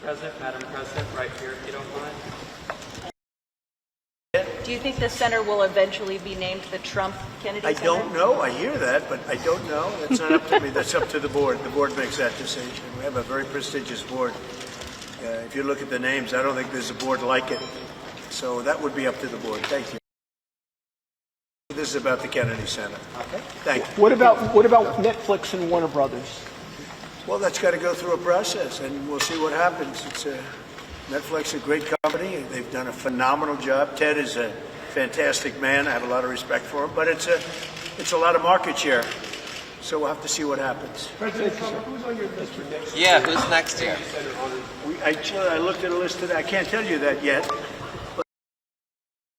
Madam President, right here, if you don't mind. Do you think the center will eventually be named the Trump-Kennedy I Center? don't know. I hear that, but I don't know. That's not up to me. That's up to the board. The board makes that decision. We have a very prestigious board. If you look at the names, I don't think there's a board like it. So that would be up to the board. Thank you. This is about the Kennedy Center. Okay. Thank you. What about Netflix and Warner Brothers? Well, that's got to go through a process, and we'll see what happens. Netflix is a great company. They've done a phenomenal job. Ted is a fantastic man. I have a lot of respect for him, but it's a lot of market share. So we'll have to see what happens. President Trump, who's on your list for next year? Yeah, who's next here? I looked at a list today. I can't tell you that yet.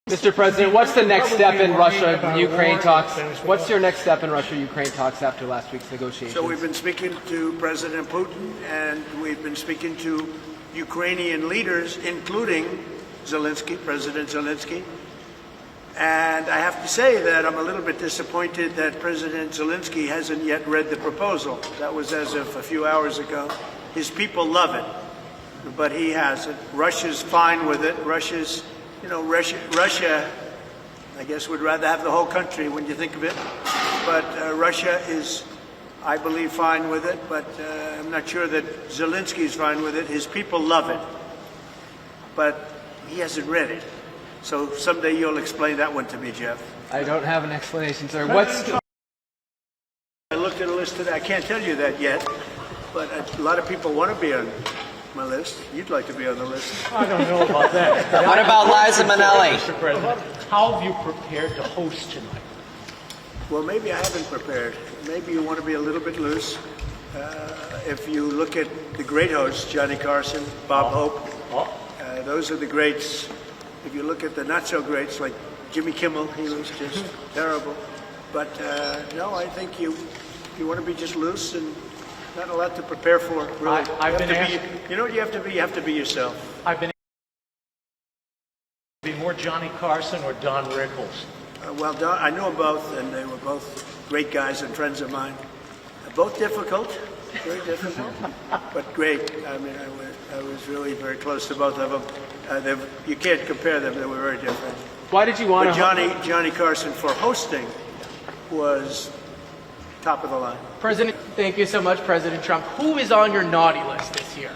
Mr. President, what's the next step in Russia-Ukraine talks? What's your next step in Russia-Ukraine talks after last week's negotiations? So we've been speaking to President Putin, and we've been speaking to Ukrainian leaders, including President Zelenskyy. And I have to say that I'm a little bit disappointed that President Zelenskyy hasn't yet read the proposal. That was as of a few hours ago. His people love it, but he hasn't. Russia's fine with it. Russia, I guess, would rather have the whole country when you think of it. But Russia is, I believe, fine with it. But I'm not sure that Zelenskyy is fine with it. His people love it, but he hasn't read it. So someday you'll explain that one to me, Jeff. I don't have an explanation, sir. I looked at a list today. I can't tell you that yet, but a lot of people want to be on my list. You'd like to be on the list. I don't know about that. What about Liza Minnelli? Mr. President, how have you prepared to host tonight? Well, maybe I haven't prepared. Maybe you want to be a little bit loose. If you look at the great hosts, Johnny Carson, Bob Hope, those are the greats. If you look at the not-so-greats, like Jimmy Kimmel, he was just terrible. But no, I think you want to be just loose and not a lot to prepare for, really. You know what you have to be? You have to be yourself. I've been be more Johnny Carson or Don Rickles. Well, Don, I know them both, and they were both great guys and friends of mine. Both difficult, very difficult, but great. I mean, I was really very close to both of them. You can't compare them; they were very different. Why did you want to? Johnny Carson for hosting was top of the line. President, thank you so much, President Trump. Who is on your naughty list this year?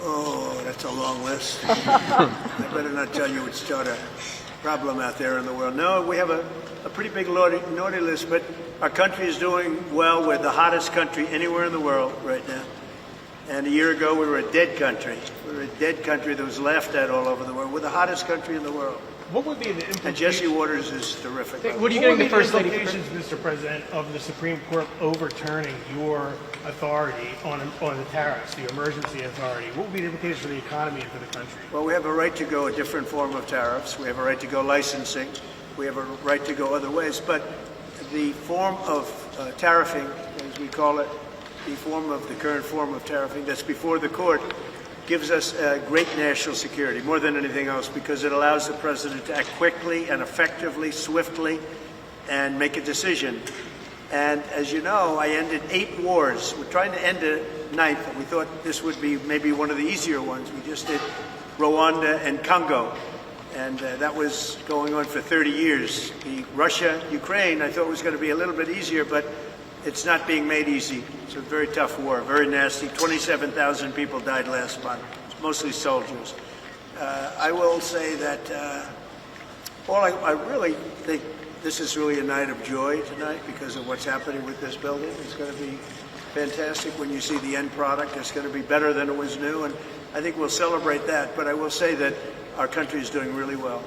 Oh, that's a long list. I better not tell you it's not a problem out there in the world. No, we have a pretty big naughty list, but our country is doing well. We're the hottest country anywhere in the world right now. And a year ago, we were a dead country. We were a dead country that was laughed at all over the world. We're the hottest country in the world. What would be the implications? And Jesse Waters is terrific. What are you getting the First Lady? Mr. President, of the Supreme Court overturning your authority on the tariffs, the emergency authority? What would be the implications for the economy and for the country? Well, we have a right to go a different form of tariffs. We have a right to go licensing. We have a right to go other ways. But the form of tariffing, as we call it, the current form of tariffing that's before the court, gives us great national security, more than anything else, because it allows the president to act quickly and effectively, swiftly, and make a decision. And as you know, I ended 8 wars. We're trying to end a 9th. We thought this would be maybe one of the easier ones. We just did Rwanda and Congo, and that was going on for 30 years. The Russia-Ukraine, I thought was going to be a little bit easier, but it's not being made easy. It's a very tough war, very nasty. 27,000 people died last month, mostly soldiers. I will say that I really think this is really a night of joy tonight because of what's happening with this building. It's going to be fantastic when you see the end product. It's going to be better than it was new, and I think we'll celebrate that. But I will say that our country is doing really well.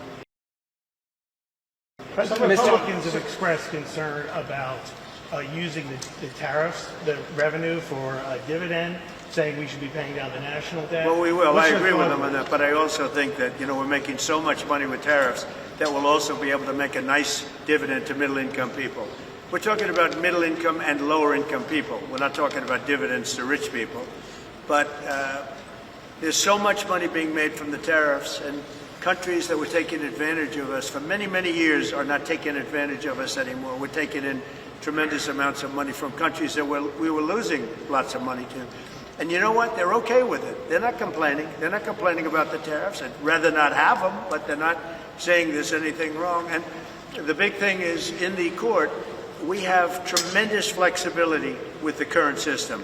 Some Republicans have expressed concern about using the tariffs, the revenue for a dividend, saying we should be paying down the national debt. Well, we will. I agree with them on that. But I also think that, we're making so much money with tariffs that we'll also be able to make a nice dividend to middle-income people. We're talking about middle-income and lower-income people. We're not talking about dividends to rich people. But there's so much money being made from the tariffs, and countries that were taking advantage of us for many, many years are not taking advantage of us anymore. We're taking in tremendous amounts of money from countries that we were losing lots of money to. And you know what? They're okay with it. They're not complaining. They're not complaining about the tariffs. I'd rather not have them, but they're not saying there's anything wrong. And the big thing is, in the court, we have tremendous flexibility with the current system.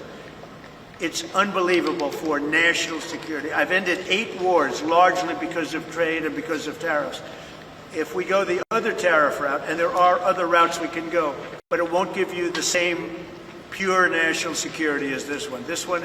It's unbelievable for national security. I've ended 8 wars largely because of trade and because of tariffs. If we go the other tariff route, and there are other routes we can go, but it won't give you the same pure national security as this one. This one is